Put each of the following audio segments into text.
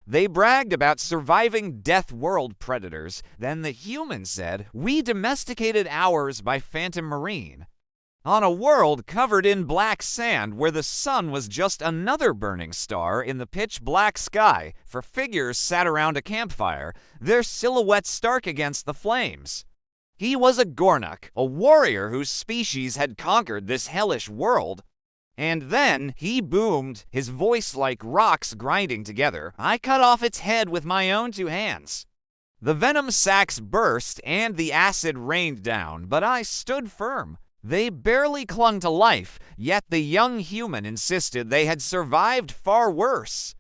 They bragged about surviving Deathworld predators. Then the human said, "We domesticated ours by Phantom Marine." On a world covered in black sand where the sun was just another burning star in the pitch-black sky, for figures sat around a campfire, their silhouettes stark against the flames. He was a Gornuk, a warrior whose species had conquered this hellish world. And then he boomed, his voice like rocks grinding together. I cut off its head with my own 2 hands. The venom sacs burst and the acid rained down, but I stood firm. They barely clung to life, yet the young human insisted they had survived far worse.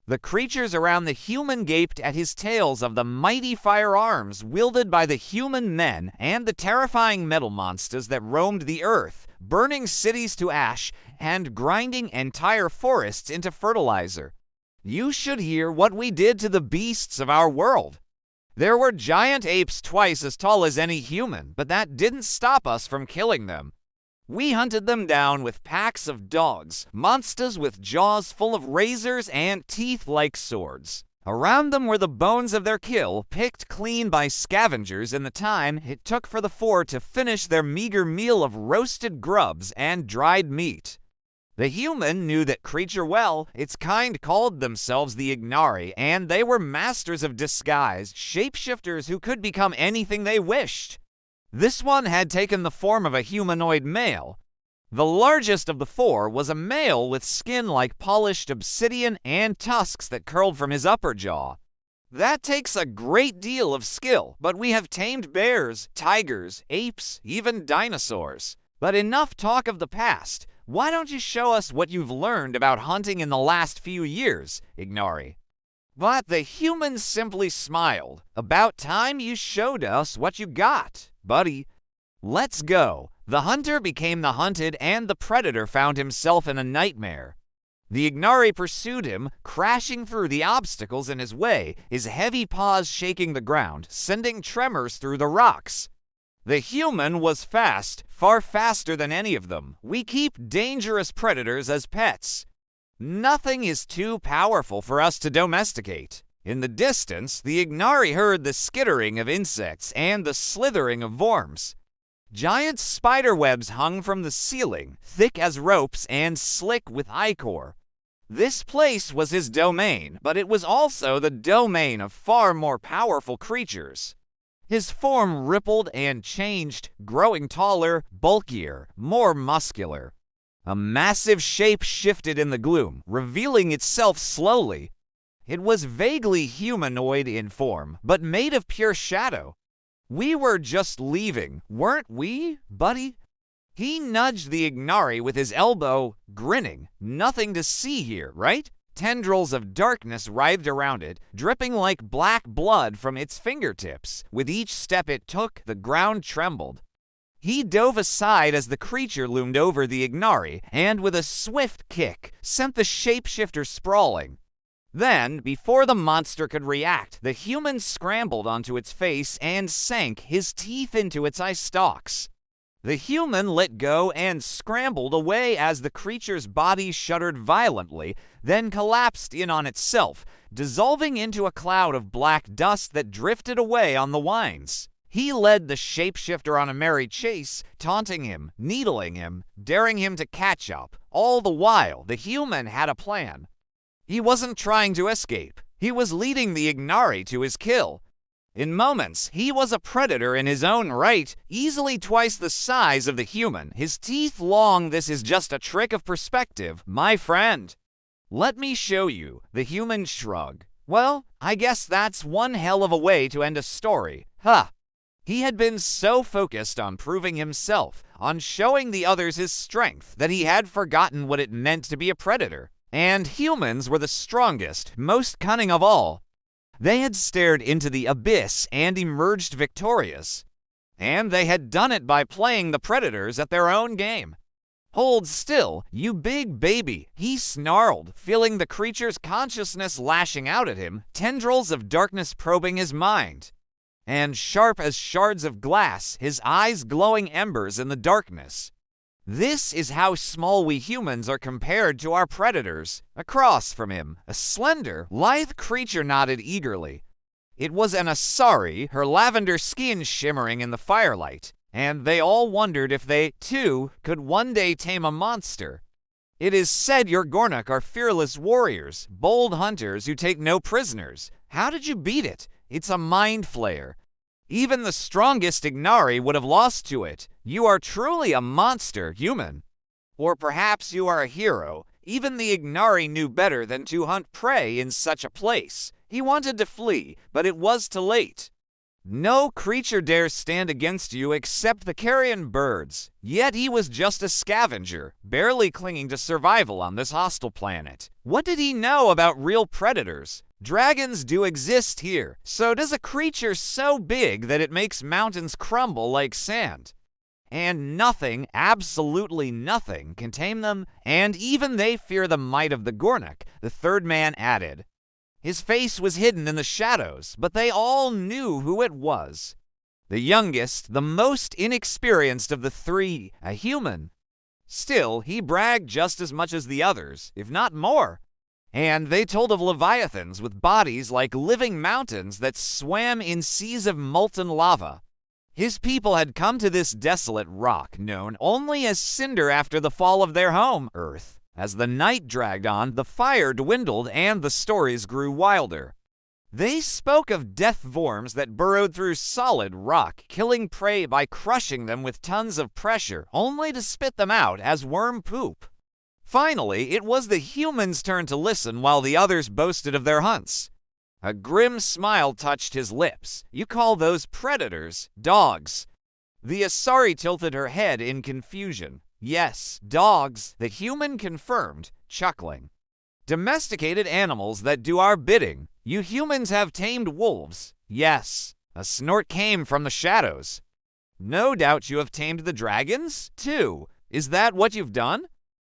The creatures around the human gaped at his tales of the mighty firearms wielded by the human men and the terrifying metal monsters that roamed the earth, burning cities to ash and grinding entire forests into fertilizer. You should hear what we did to the beasts of our world. There were giant apes twice as tall as any human, but that didn't stop us from killing them. We hunted them down with packs of dogs, monsters with jaws full of razors and teeth like swords. Around them were the bones of their kill, picked clean by scavengers in the time it took for the 4 to finish their meager meal of roasted grubs and dried meat. The human knew that creature well. Its kind called themselves the Ignari, and they were masters of disguise, shapeshifters who could become anything they wished. This one had taken the form of a humanoid male. The largest of the 4 was a male with skin like polished obsidian and tusks that curled from his upper jaw. That takes a great deal of skill, but we have tamed bears, tigers, apes, even dinosaurs. But enough talk of the past. Why don't you show us what you've learned about hunting in the last few years, Ignari? But the human simply smiled. About time you showed us what you got, buddy. Let's go. The hunter became the hunted, and the predator found himself in a nightmare. The Ignari pursued him, crashing through the obstacles in his way, his heavy paws shaking the ground, sending tremors through the rocks. The human was fast, far faster than any of them. We keep dangerous predators as pets. Nothing is too powerful for us to domesticate. In the distance, the Ignari heard the skittering of insects and the slithering of worms. Giant spider webs hung from the ceiling, thick as ropes and slick with ichor. This place was his domain, but it was also the domain of far more powerful creatures. His form rippled and changed, growing taller, bulkier, more muscular. A massive shape shifted in the gloom, revealing itself slowly. It was vaguely humanoid in form, but made of pure shadow. We were just leaving, weren't we, buddy? He nudged the Ignari with his elbow, grinning. Nothing to see here, right? Tendrils of darkness writhed around it, dripping like black blood from its fingertips. With each step it took, the ground trembled. He dove aside as the creature loomed over the Ignari, and with a swift kick, sent the shapeshifter sprawling. Then, before the monster could react, the human scrambled onto its face and sank, his teeth into its eye stalks. The human let go and scrambled away as the creature's body shuddered violently, then collapsed in on itself, dissolving into a cloud of black dust that drifted away on the winds. He led the shapeshifter on a merry chase, taunting him, needling him, daring him to catch up. All the while, the human had a plan. He wasn't trying to escape. He was leading the Ignari to his kill. In moments, he was a predator in his own right, easily twice the size of the human, his teeth long. This is just a trick of perspective, my friend. Let me show you, the human shrugged. Well, I guess that's one hell of a way to end a story, huh? He had been so focused on proving himself, on showing the others his strength, that he had forgotten what it meant to be a predator. And humans were the strongest, most cunning of all. They had stared into the abyss and emerged victorious. And they had done it by playing the predators at their own game. Hold still, you big baby, he snarled, feeling the creature's consciousness lashing out at him, tendrils of darkness probing his mind. And sharp as shards of glass, his eyes glowing embers in the darkness. This is how small we humans are compared to our predators. Across from him, a slender, lithe creature nodded eagerly. It was an Asari, her lavender skin shimmering in the firelight, and they all wondered if they, too, could one day tame a monster. It is said your Gornak are fearless warriors, bold hunters who take no prisoners. How did you beat it? It's a mind flayer. Even the strongest Ignari would have lost to it. You are truly a monster, human. Or perhaps you are a hero. Even the Ignari knew better than to hunt prey in such a place. He wanted to flee, but it was too late. No creature dares stand against you except the carrion birds. Yet he was just a scavenger, barely clinging to survival on this hostile planet. What did he know about real predators? Dragons do exist here. So does a creature so big that it makes mountains crumble like sand. And nothing, absolutely nothing, can tame them, and even they fear the might of the Gornak, the third man added. His face was hidden in the shadows, but they all knew who it was. The youngest, the most inexperienced of the three, a human. Still, he bragged just as much as the others, if not more. And they told of leviathans with bodies like living mountains that swam in seas of molten lava. His people had come to this desolate rock, known only as Cinder after the fall of their home, Earth. As the night dragged on, the fire dwindled and the stories grew wilder. They spoke of death worms that burrowed through solid rock, killing prey by crushing them with tons of pressure, only to spit them out as worm poop. Finally, it was the humans' turn to listen while the others boasted of their hunts. A grim smile touched his lips. You call those predators dogs. The Asari tilted her head in confusion. Yes, dogs, the human confirmed, chuckling. Domesticated animals that do our bidding. You humans have tamed wolves. Yes, a snort came from the shadows. No doubt you have tamed the dragons, too. Is that what you've done?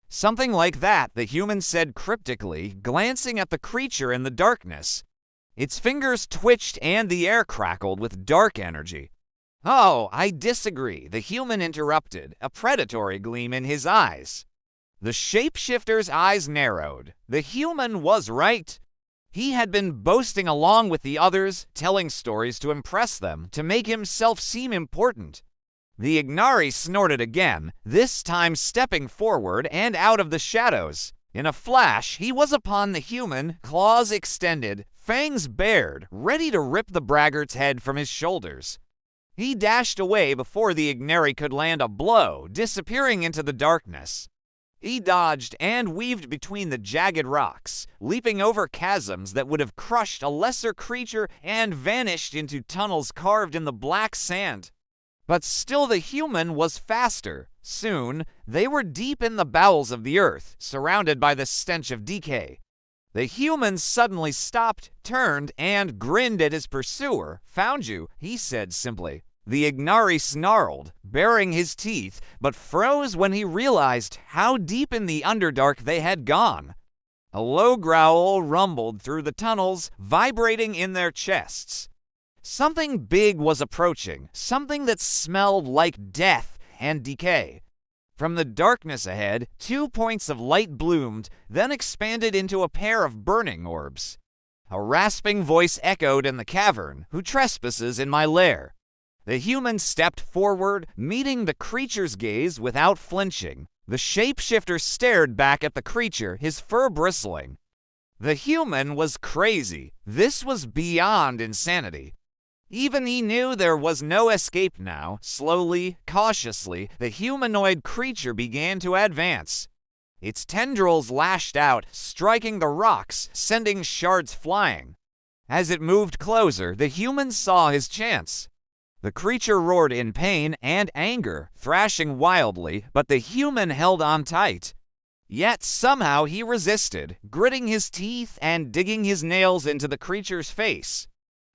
Something like that, the human said cryptically, glancing at the creature in the darkness. Its fingers twitched and the air crackled with dark energy. Oh, I disagree, the human interrupted, a predatory gleam in his eyes. The shapeshifter's eyes narrowed. The human was right. He had been boasting along with the others, telling stories to impress them, to make himself seem important. The Ignari snorted again, this time stepping forward and out of the shadows. In a flash, he was upon the human, claws extended, fangs bared, ready to rip the braggart's head from his shoulders. He dashed away before the Ignari could land a blow, disappearing into the darkness. He dodged and weaved between the jagged rocks, leaping over chasms that would have crushed a lesser creature and vanished into tunnels carved in the black sand. But still the human was faster. Soon, they were deep in the bowels of the earth, surrounded by the stench of decay. The human suddenly stopped, turned, and grinned at his pursuer. Found you, he said simply. The Ignari snarled, baring his teeth, but froze when he realized how deep in the Underdark they had gone. A low growl rumbled through the tunnels, vibrating in their chests. Something big was approaching, something that smelled like death and decay. From the darkness ahead, 2 points of light bloomed, then expanded into a pair of burning orbs. A rasping voice echoed in the cavern, "Who trespasses in my lair?" The human stepped forward, meeting the creature's gaze without flinching. The shapeshifter stared back at the creature, his fur bristling. The human was crazy. This was beyond insanity. Even he knew there was no escape now. Slowly, cautiously, the humanoid creature began to advance. Its tendrils lashed out, striking the rocks, sending shards flying. As it moved closer, the human saw his chance. The creature roared in pain and anger, thrashing wildly, but the human held on tight. Yet somehow he resisted, gritting his teeth and digging his nails into the creature's face.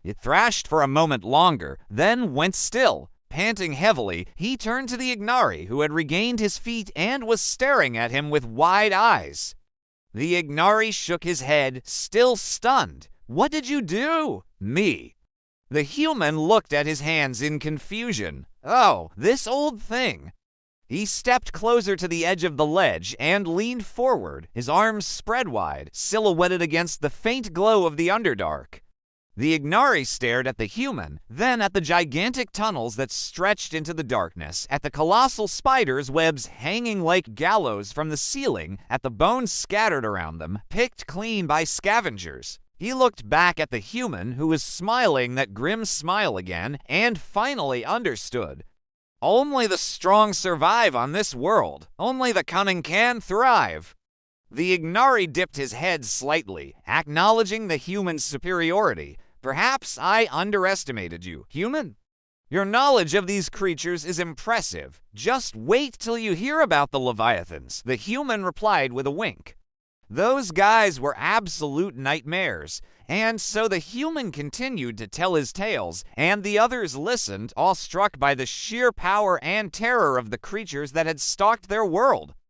It thrashed for a moment longer, then went still. Panting heavily, he turned to the Ignari, who had regained his feet and was staring at him with wide eyes. The Ignari shook his head, still stunned. "What did you do?" "Me." The human looked at his hands in confusion. "Oh, this old thing." He stepped closer to the edge of the ledge and leaned forward, his arms spread wide, silhouetted against the faint glow of the Underdark. The Ignari stared at the human, then at the gigantic tunnels that stretched into the darkness, at the colossal spiders' webs hanging like gallows from the ceiling, at the bones scattered around them, picked clean by scavengers. He looked back at the human, who was smiling that grim smile again, and finally understood. Only the strong survive on this world. Only the cunning can thrive. The Ignari dipped his head slightly, acknowledging the human's superiority. Perhaps I underestimated you, human. Your knowledge of these creatures is impressive. Just wait till you hear about the Leviathans, the human replied with a wink. Those guys were absolute nightmares, and so the human continued to tell his tales, and the others listened, awestruck by the sheer power and terror of the creatures that had stalked their world.